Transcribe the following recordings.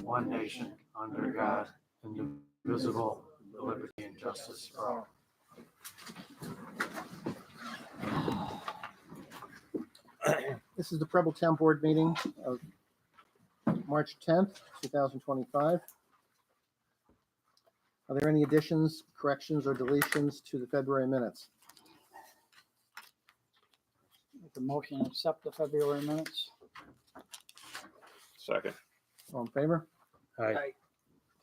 one nation, under God, indivisible, with liberty and justice for all. This is the Preble Town Board meeting of March 10th, 2025. Are there any additions, corrections, or deletions to the February minutes? Make a motion to accept the February minutes. Second. All in favor? Aye.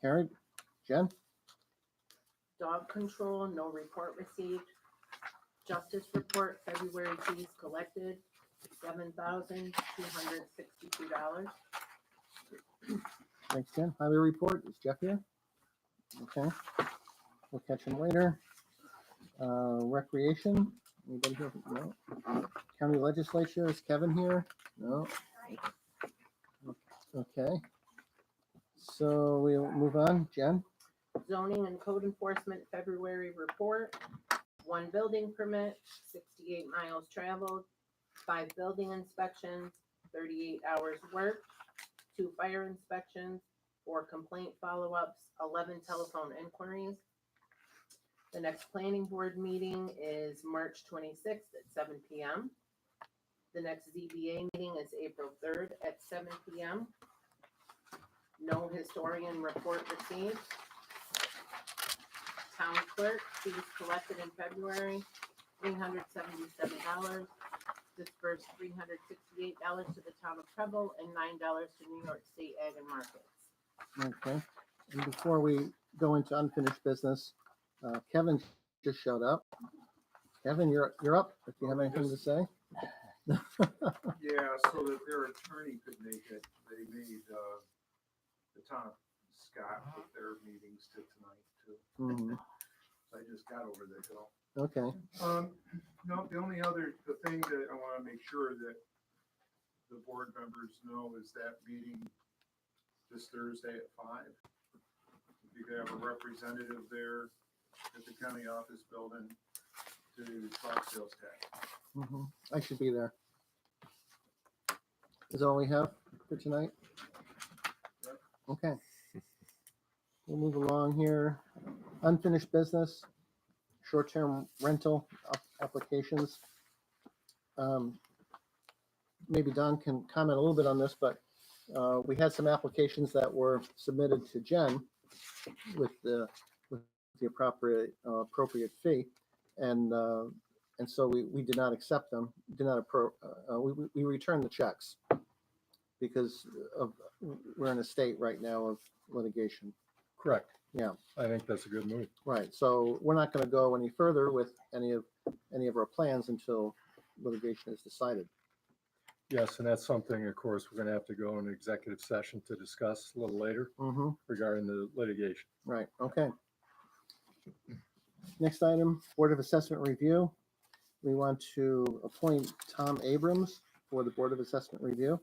Carried. Jen? Dog control, no report received. Justice report, February fees collected, $7,262. Thanks, Jen. Highway report. Is Jeff here? Okay. We'll catch him later. Recreation. Anybody here? No. County legislature. Is Kevin here? No. Okay. So we'll move on. Jen? Zoning and code enforcement, February report, 1 building permit, 68 miles traveled, 5 building inspections, 38 hours worked, 2 fire inspections, 4 complaint follow-ups, 11 telephone inquiries. The next planning board meeting is March 26th at 7 p.m. The next ZBA meeting is April 3rd at 7 p.m. No historian report received. Town clerk, fees collected in February, $377. Dispersed $368 to the town of Preble and $9 to New York State Ag and Markets. Okay. And before we go into unfinished business, Kevin just showed up. Kevin, you're up. If you have anything to say. Yeah, so that their attorney could make it, they made, the town of Scott put their meetings to tonight too. Mhm. So I just got over the hill. Okay. No, the only the thing that I want to make sure that the board members know is that meeting this Thursday at 5. You could have a representative there at the county office building to talk sales tax. Mhm. I should be there. Is that all we have for tonight? Yep. Okay. We'll move along here. Unfinished business, short-term rental applications. Maybe Don can comment a little bit on this, but we had some applications that were submitted to Jen with the appropriate fee, and so we did not accept them. We returned the checks because we're in a state right now of litigation. Correct. Yeah. I think that's a good move. Right. So we're not going to go any further with any of our plans until litigation is decided. Yes, and that's something, of course, we're going to have to go in executive session to discuss a little later Mm-hmm. regarding the litigation. Right. Okay. Next item, Board of Assessment Review. We want to appoint Tom Abrams for the Board of Assessment Review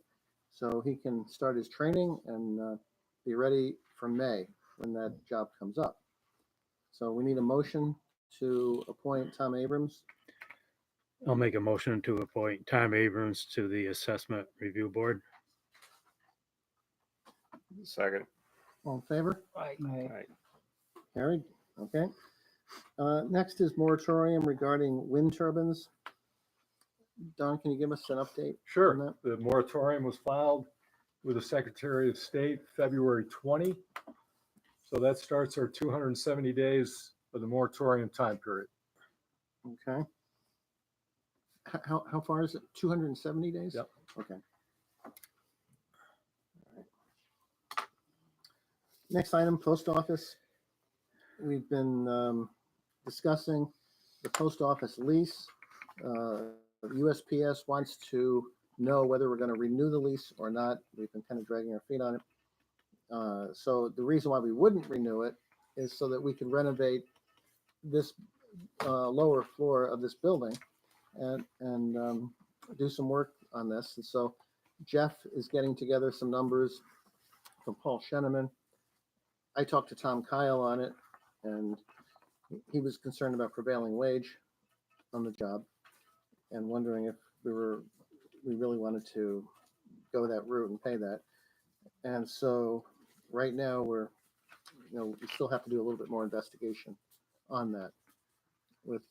so he can start his training and be ready for May when that job comes up. So we need a motion to appoint Tom Abrams. I'll make a motion to appoint Tom Abrams to the Assessment Review Board. Second. All in favor? Aye. Carried. Okay. Next is moratorium regarding wind turbines. Don, can you give us an update on Sure. that? The moratorium was filed with the Secretary of State February 20. So that starts our 270 days of the moratorium time period. Okay. How far is it? 270 days? Yep. Okay. All right. Next item, post office. We've been discussing the post office lease. USPS wants to know whether we're going to renew the lease or not. We've been kind of dragging our feet on it. So the reason why we wouldn't renew it is so that we can renovate this lower floor of this building and do some work on this. And so Jeff is getting together some numbers from Paul Sheneman. I talked to Tom Kyle on it, and he was concerned about prevailing wage on the job and wondering if we really wanted to go that route and pay that. And so right now we still have to do a little bit more investigation on that with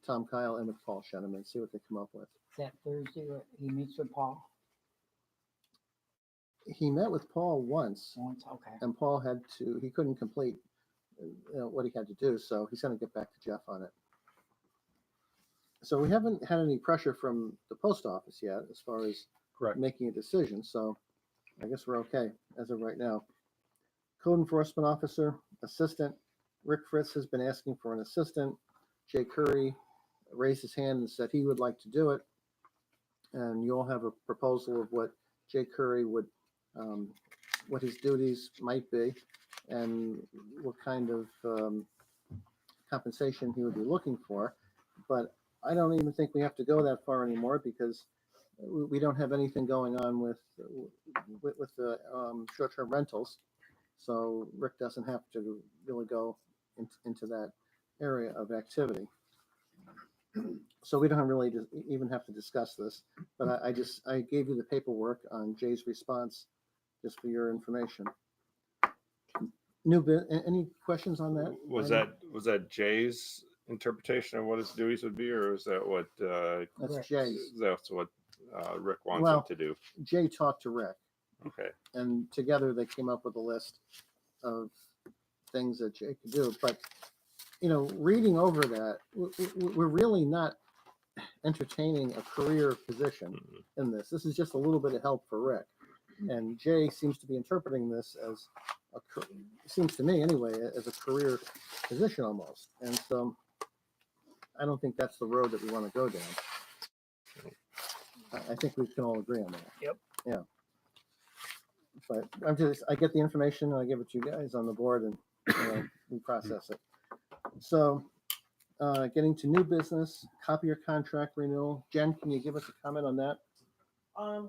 Tom Kyle and with Paul Sheneman, see what they come up with. That Thursday, he meets with Paul He met with Paul once, once, okay. and Paul he couldn't complete what he had to do, so he's going to get back to Jeff on it. So we haven't had any pressure from the post office yet as far as Correct. making a decision, so I guess we're okay as of right now. Code enforcement officer, assistant, Rick Fritz has been asking for an assistant. Jay Curry raised his hand and said he would like to do it. And you all have a proposal of what Jay Curry would, what his duties might be and what kind of compensation he would be looking for. But I don't even think we have to go that far anymore because we don't have anything going on with the short-term rentals. So Rick doesn't have to really go into that area of activity. So we don't really even have to discuss this, but I gave you the paperwork on Jay's response just for your information. Any questions on that? Was that Jay's interpretation of what his duties would be, or is that what That's Rick's. Jay's. that's what Rick wants Well- him to do? Jay talked to Rick, Okay. and together they came up with a list of things that Jay could do. But reading over that, we're really not entertaining a career position Mhm. in this. This is just a little bit of help for Rick. And Jay seems to be interpreting this as seems to me anyway, as a career position almost. And so I don't think that's the road that we want to go down. I think we can all agree on that. Yep. Yeah. But I get the information and I give it to you guys on the board and we process it. So getting to new business, copier contract renewal. Jen, can you give us a comment on that?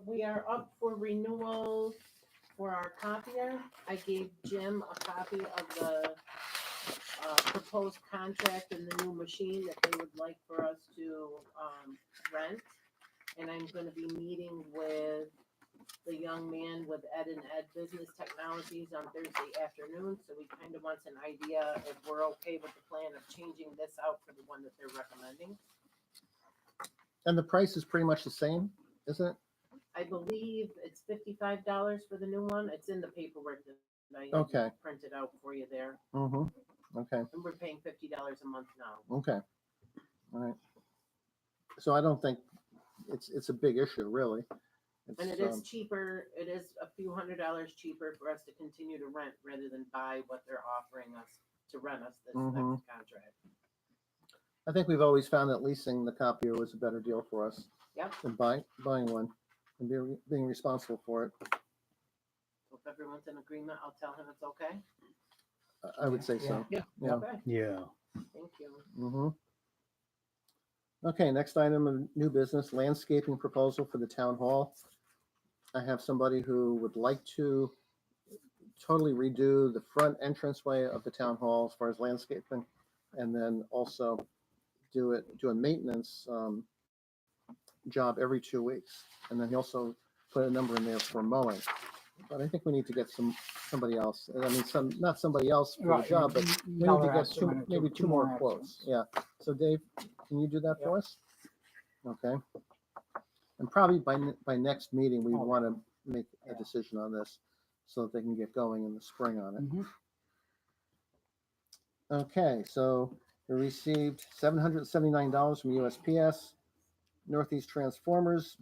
We are up for renewal for our copier. I gave Jim a copy of the proposed contract and the new machine that they would like for us to rent. And I'm gonna be meeting with the young man with Ed and Ed Business Technologies on Thursday afternoon. So he kind of wants an idea if we're okay with the plan of changing this out for the one that they're recommending. And the price is pretty much the same, isn't it? I believe it's $55 for the new one. It's in the paperwork that I Okay. printed out for you there. Mm-hmm. Okay. And we're paying $50 a month now. Okay. All right. So I don't think it's a big issue, really. And it is cheaper. It is a few $100s cheaper for us to continue to rent rather than buy what they're offering us to rent us this Mhm. next contract. I think we've always found that leasing the copier was a better deal for us Yep. than buying one and being responsible for it. So if everyone's in agreement, I'll tell him it's okay. I would say so. Yeah. Yeah. Okay, Yeah. Mm-hmm. thank you. Okay, next item of new business, landscaping proposal for the town hall. I have somebody who would like to totally redo the front entranceway of the town hall as far as landscaping, and then also do a maintenance job every 2 weeks. And then he also put a number in there for mowing. But I think we need to get somebody else. I mean, not somebody else for the Right, job, but we need to another get estimate or maybe two more quotes. estimates. Yeah. So Dave, can you do that for us? Okay. And probably by next meeting, we Okay. want to make a Yeah. decision on this so that they can get going in the spring on it. Mhm. Okay, so we received $779 from USPS. Northeast Transformers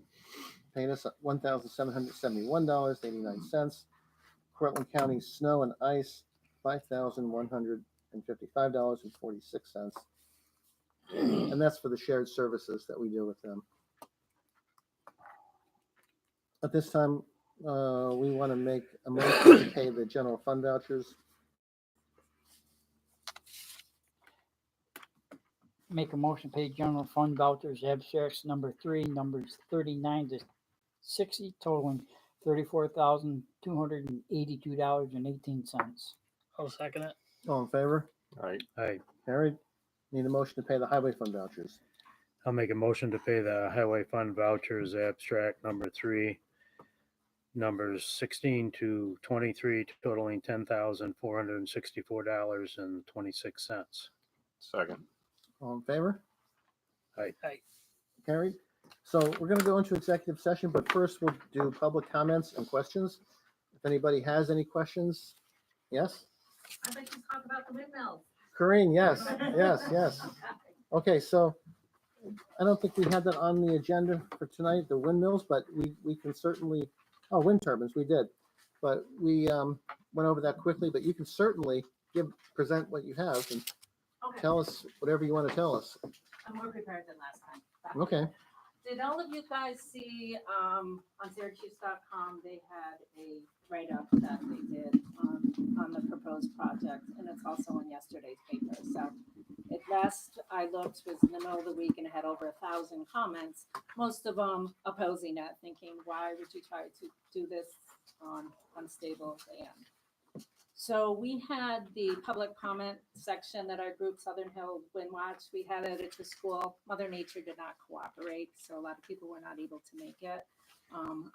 paid us $1,771.89. Cortland County Snow and Ice, $5,155.46. And that's for the shared services that we do with them. At this time, we want to make a motion to pay the general fund vouchers. Make a motion to pay general fund vouchers abstracts number 3, numbers 39 to 60, totaling $34,282.18. I'll second it. All in favor? All right. I, Carried. Need a motion to pay the highway fund vouchers. I'll make a motion to pay the highway fund vouchers abstract number 3 numbers 16 to 23 totaling $10,464.26. Second. All in favor? Aye. Carried. So we're gonna go into executive session, but first we'll do public comments and questions. If anybody has any questions, yes? I'd like to talk about the windmills. Corinne, yes, yes. Okay, so I don't think we had that on the agenda for tonight, the windmills, but we can certainly, oh, wind turbines, we did. But we went over that quickly, but you can certainly present what you have and Okay, tell us whatever you want to tell us. I'm more prepared than last time. Okay. Did all of you guys see, on Syracuse.com, they had a write-up that they did on the proposed project, and it's also in yesterday's paper. So at last I looked was in the middle of the week and it had over 1,000 comments, most of them opposing it, thinking, why would you try to do this on unstable land? So we had the public comment section that our group Southern Hill Wind Watch, we had it at the school. Mother Nature did not cooperate, so a lot of people were not able to make it.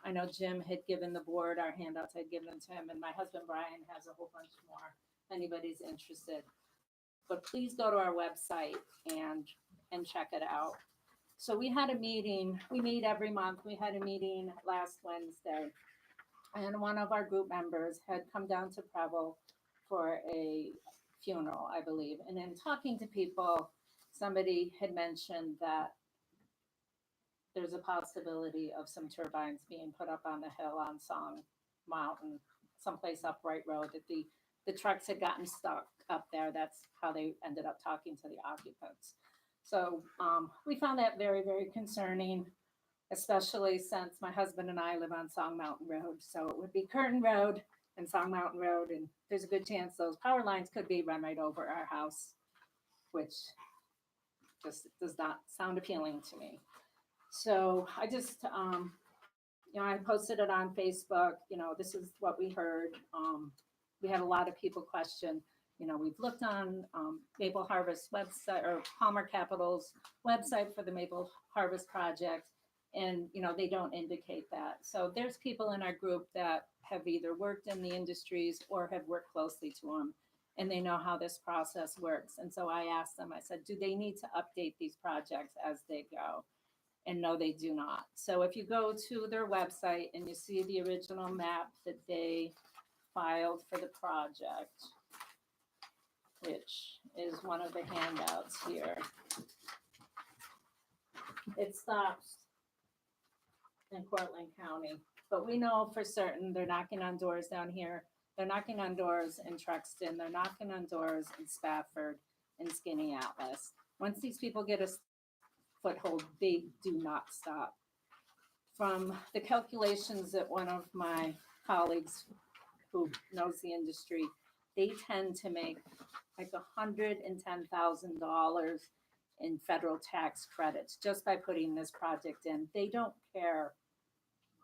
I know Jim had given the board our handouts, I'd given them to him, and my husband Brian has a whole bunch more if anybody's interested. But please go to our website and check it out. So we had a meeting, we meet every month. We had a meeting last Wednesday. And one of our group members had come down to Preble for a funeral, I believe. And in talking to people, somebody had mentioned that there's a possibility of some turbines being put up on the hill on Song Mountain, someplace up Wright Road, that the trucks had gotten stuck up there. That's how they ended up talking to the occupants. So we found that very, very concerning, especially since my husband and I live on Song Mountain Road. So it would be Curtin Road and Song Mountain Road, and there's a good chance those power lines could be run right over our house, which just does not sound appealing to me. So I just, I posted it on Facebook, this is what we heard. We had a lot of people question, we've looked on Maple Harvest website or Palmer Capital's website for the Maple Harvest project. And, they don't indicate that. So there's people in our group that have either worked in the industries or have worked closely to them, and they know how this process works. And so I asked them, I said, do they need to update these projects as they go? And no, they do not. So if you go to their website and you see the original map that they filed for the project, which is one of the handouts here, it stops in Cortland County, but we know for certain they're knocking on doors down here. They're knocking on doors in Truxton. They're knocking on doors in Spafford and Skinny Atlas. Once these people get a foothold, they do not stop. From the calculations that one of my colleagues who knows the industry, they tend to make like $110,000 in federal tax credits just by putting this project in. They don't care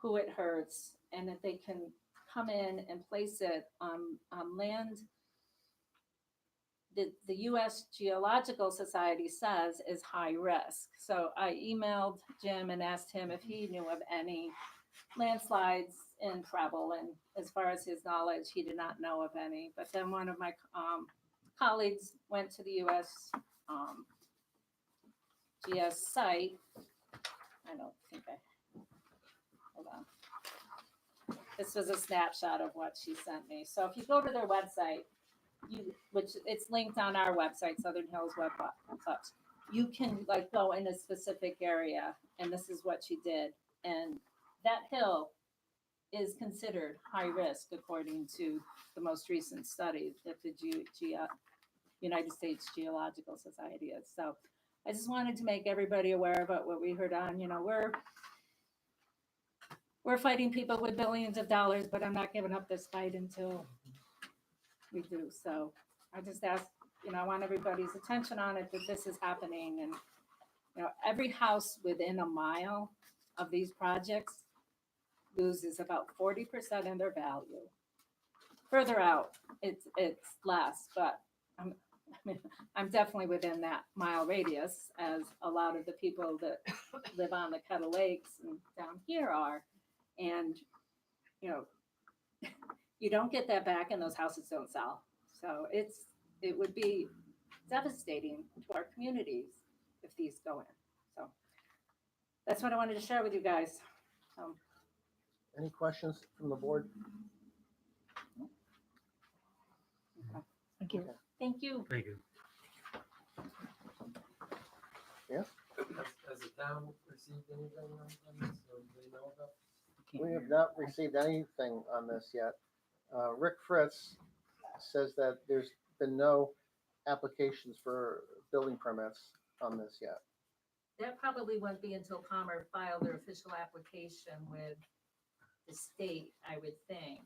who it hurts, and that they can come in and place it on land that the U.S. Geological Society says is high risk. So I emailed Jim and asked him if he knew of any landslides in Preble, and as far as his knowledge, he did not know of any. But then one of my colleagues went to the U.S. GS site. I don't think hold on. This was a snapshot of what she sent me. So if you go to their website, which it's linked on our website, Southern Hills website, you can like go in a specific area, and this is what she did. And that hill is considered high risk according to the most recent study that the United States Geological Society is. So I just wanted to make everybody aware about what we heard on. We're fighting people with billions of dollars, but I'm not giving up this fight until we do. So I just ask, I want everybody's attention on it, that this is happening. And, every house within a mile of these projects loses about 40% in their value. Further out, it's less, but I'm definitely within that mile radius, as a lot of the people that live on the Kettle Lakes and down here are. And you know, you don't get that back and those houses don't sell. So it would be devastating to our communities if these go in. So that's what I wanted to share with you guys. Any questions from the board? Thank you. Thank you. Thank you. Has the town received anything on this, or do they know about? We have not received anything on this yet. Rick Fritz says that there's been no applications for building permits on this yet. That probably won't be until Palmer filed their official application with the state, I would think.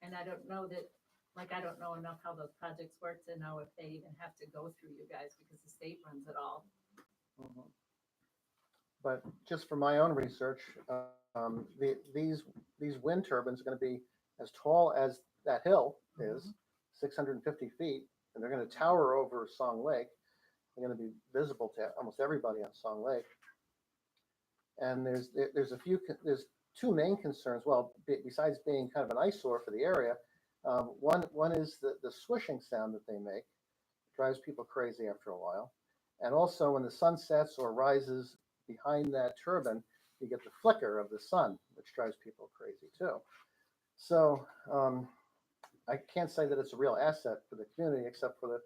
And I don't know that, like, I don't know enough how those projects work to know if they even have to go through you guys because the state runs it all. But just for my own research, these wind turbines are going to be as tall as that hill is, 650 feet, and they're going to tower over Song Lake. They're going to be visible to almost everybody on Song Lake. And there's two main concerns. Well, besides being kind of an eyesore for the area, one is the swishing sound that they make. It drives people crazy after a while. And also when the sun sets or rises behind that turbine, you get the flicker of the sun, which drives people crazy too. So I can't say that it's a real asset for the community, except for the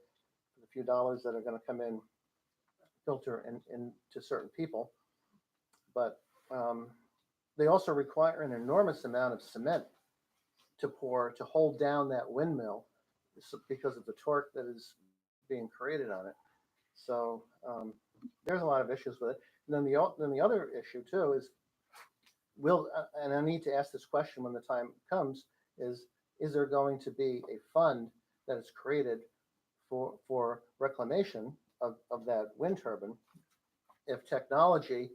few dollars that are going to come in, filter into certain people. But they also require an enormous amount of cement to hold down that windmill because of the torque that is being created on it. So there's a lot of issues with it. And then the other issue too is, and I need to ask this question when the time comes, is there going to be a fund that is created for reclamation of that wind turbine if technology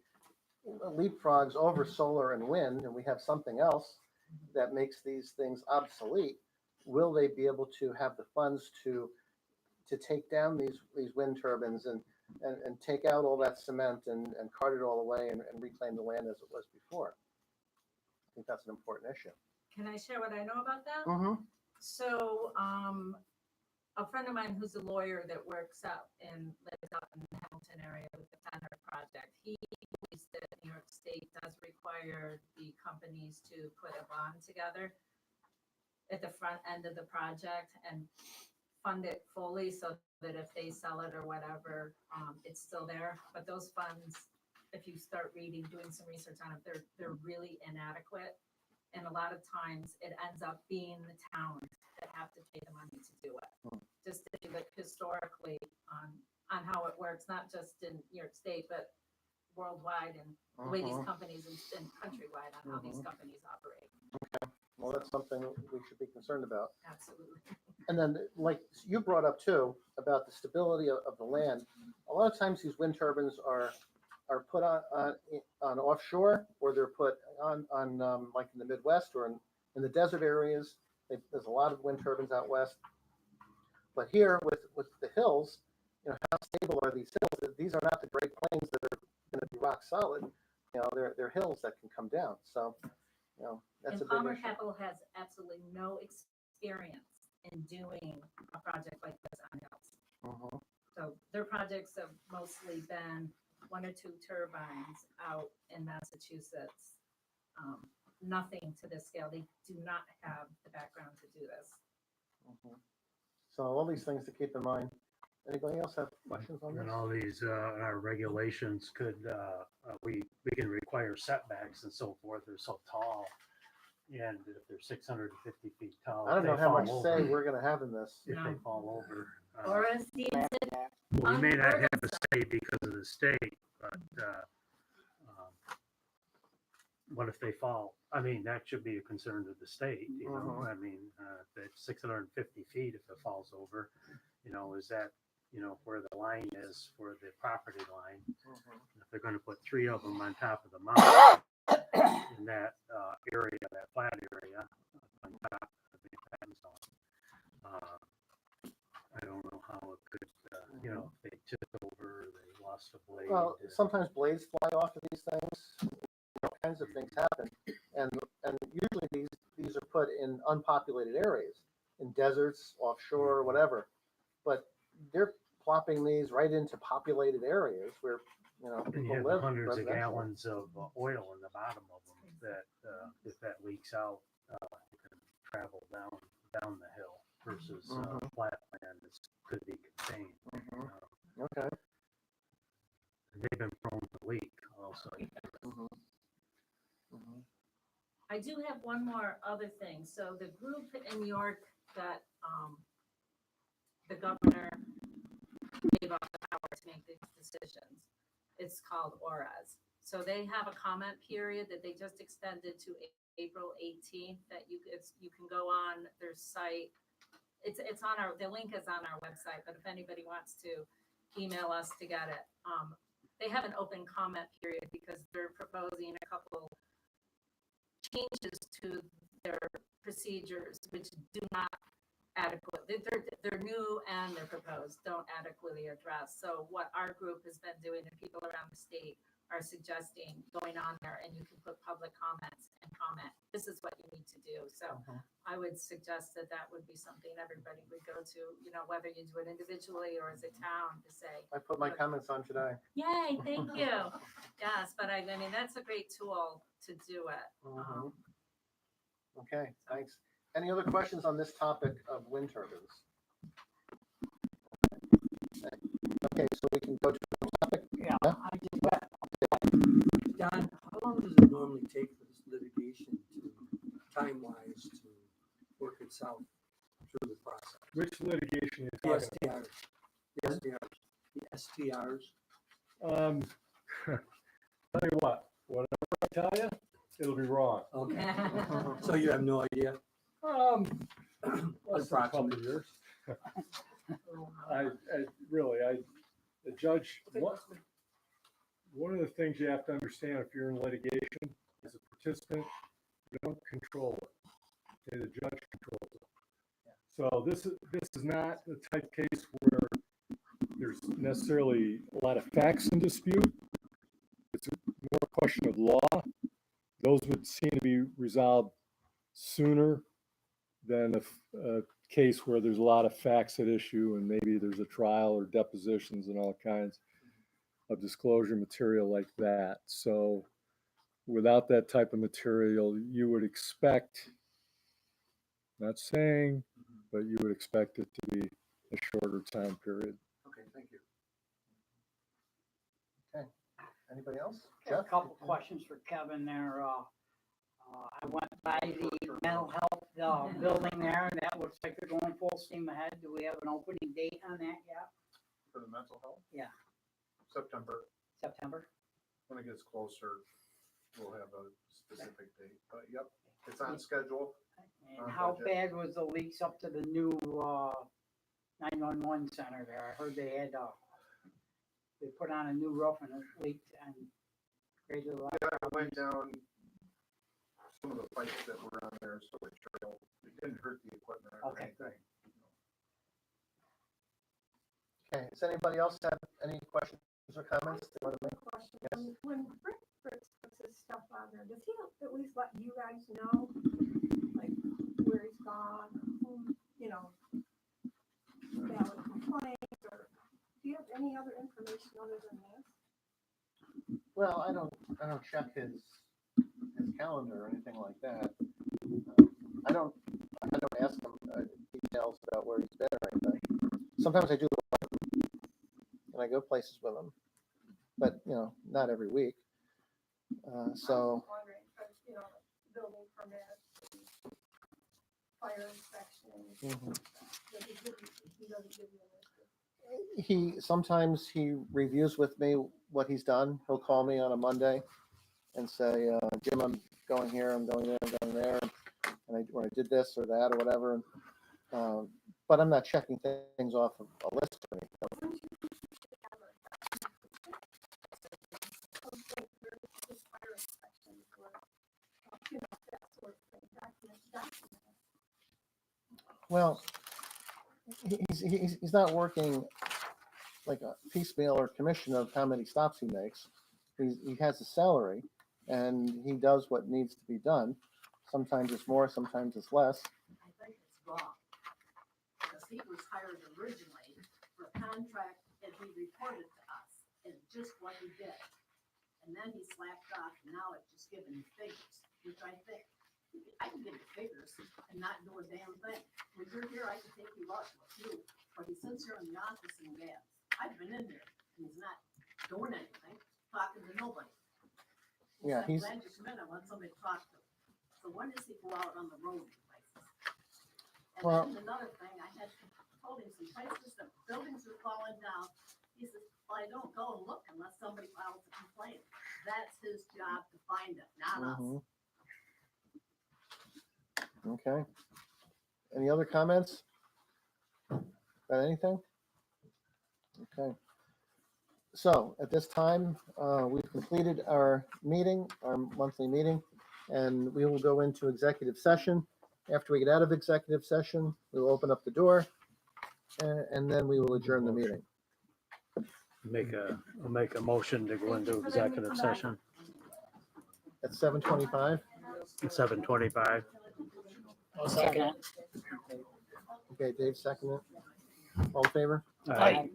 leapfrogs over solar and wind and we have something else that makes these things obsolete? Will they be able to have the funds to take down these wind turbines and take out all that cement and cart it all away and reclaim the land as it was before? I think that's an important issue. Can I share what I know about that? So, a friend of mine who's a lawyer that lives out in the Hamilton area with the Penner project, he believes that New York State does require the companies to put a bond together at the front end of the project and fund it fully so that if they sell it or whatever, it's still there. But those funds, if you start doing some research on it, they're really inadequate. And a lot of times it ends up being the towns that have to pay the money to do it. Just to look historically on how it works, not just in New York State, but worldwide and the way these companies and countrywide on how these companies operate. Well, that's something we should be concerned about. Absolutely. And then, like you brought up too, about the stability of the land. A lot of times these wind turbines are put on offshore, or they're put on like in the Midwest or in the desert areas. There's a lot of wind turbines out west. But here with the hills, how stable are these hills? These are not the Great Plains that are going to be rock solid. They're hills that can come down. So, that's And a big Palmer issue. Capital has absolutely no experience in doing a project like this on hills. So their projects have mostly been 1 or 2 turbines out in Massachusetts. Nothing to this scale. They do not have the background to do this. So all these things to keep in mind. Anybody else have questions on this? And all these our regulations could we can require setbacks and so forth. They're so tall, and if they're 650 feet tall, I don't if know they how fall much over, say we're going to have in this. if they No. fall over. Or as Dean said, We may not have a say because of the state, but what if they fall? I mean, that should be a concern to the state, I mean, that's 650 feet if it falls over, is that, where the line is for the property line. If they're gonna put 3 of them on top of the mountain in that area, that flat area on top of the mountain zone, I don't know how it could, if they tipped over, they lost a blade. Well, sometimes blades fly off of these things. kinds of things happen. And usually these are put in unpopulated areas, in deserts, offshore, whatever. But they're plopping these right into populated areas where, you know, And you people have live. hundreds of residentially. gallons of oil in the bottom of them that, if that leaks out, it can travel down the hill versus Mhm. flat land that could be contained. Mhm. Okay. They've been prone to leak also. Mhm. Mhm. I do have one more other thing. So the group in York that, the governor gave up the power to make these decisions, it's called ORAS. So they have a comment period that they just extended to April 18th, that you can go on their site. It's on the link is on our website, but if anybody wants to email us to get it, they have an open comment period because they're proposing a couple changes to their procedures, which do not they're new and they're proposed, don't adequately address. So what our group has been doing, and people around the state are suggesting going on there, and you can put public comments and comment, this is what you need to do. So I would suggest that would be something everybody would go to, you know, whether you do it individually or as a town, to say, I put my comments on today. yay, thank you. Yes, but I mean, that's a great tool to do it. Mhm. Okay, thanks. Any other questions on this topic of wind turbines? Okay, so we can go to the next topic. Yeah, Yeah. I just got, Don, how long does it normally take for this litigation to, time-wise, to work itself through the process? Which litigation you The talking STRs, the STRs, the STRs. about? Tell you what, whatever I tell you, it'll be wrong. Okay, so you have no idea? Less than a couple of years. The judge, one of the things you have to understand if you're in litigation, as a participant, you don't control it. Okay, the judge controls it. So this is not the type case where there's necessarily a lot of facts in dispute. It's more a question of law. Those would seem to be resolved sooner than a case where there's a lot of facts at issue and maybe there's a trial or depositions and all kinds of disclosure material like that. So without that type of material, you would expect, not saying, but you would expect it to be a shorter time period. Okay, thank you. Anybody else? got Jeff? a couple questions for Kevin there. I went by the mental health, building there, and that looks like they're going full steam ahead. Do we have an opening date on that yet? For the mental health? Yeah. September. September? When it gets closer, we'll have a specific date, but yep, it's on schedule. And how bad was the leaks up to the new, 911 center there? I heard they had, they put on a new roof and it leaked and created a lot. Yeah, I went down some of the pipes that were on there, so it didn't hurt the equipment or Okay, anything. Okay, does anybody else have any questions or comments they want to make? Question. Yes. When Rick puts his stuff on there, does he at least let you guys know, like, where he's gone, or whom, you know, valid complaints, or do you have any other information other than this? Well, I don't check his calendar or anything like that. I don't ask him details about where he's been or anything. Sometimes I do, and I go places with him, but you know, not every week. So. I'm just wondering, because, you know, building permits, fire inspection, does he doesn't give you a list of- Sometimes he reviews with me what he's done. He'll call me on a Monday and say, Jim, I'm going here, I'm going there, I'm going there, and I did this or that or whatever. But I'm not checking things off of a list or anything. fire inspections or, you know, that sort of thing, document. Well, he's not working like a piecemeal or commission of how many stops he makes. He has a salary, and he does what needs to be done. Sometimes it's more, sometimes it's less. I think it's wrong. Because he was hired originally for a contract and he reported to us and just what he did. And then he slacked off and now it's just giving me figures, which I think, I can give you figures and not do a damn thing. When you're here, I can take you out with you, but he sits here in the office and gabs. I've been in there and he's not doing anything, talking to nobody. Yeah, I'm he's, glad you come in, I want somebody to talk to. So when does he go out on the road places? And Well- then another thing, I had told him some places that buildings are falling down. He says, well, I don't go and look unless somebody files a complaint. That's his job to find it, not us. Mhm. Okay. Any other comments? Got anything? Okay. So at this time, we've completed our meeting, our monthly meeting, and we will go into executive session. After we get out of executive session, we will open up the door, and then we will adjourn the meeting. I'll make a motion to go into executive session At 7:25. at 7:25. I'll second it. Okay, Dave, second it. All in favor? I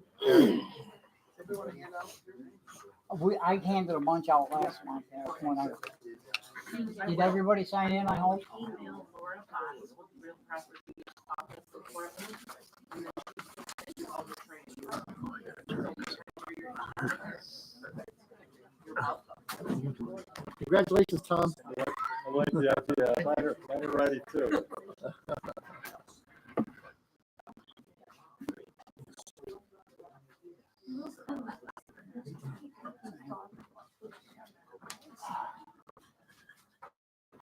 handed a bunch out last month. Did everybody sign in, I hope? Email Laura Fox, real property office department. And then she sent all the training. You're welcome. Congratulations, Tom. I like the idea. Mine are ready too.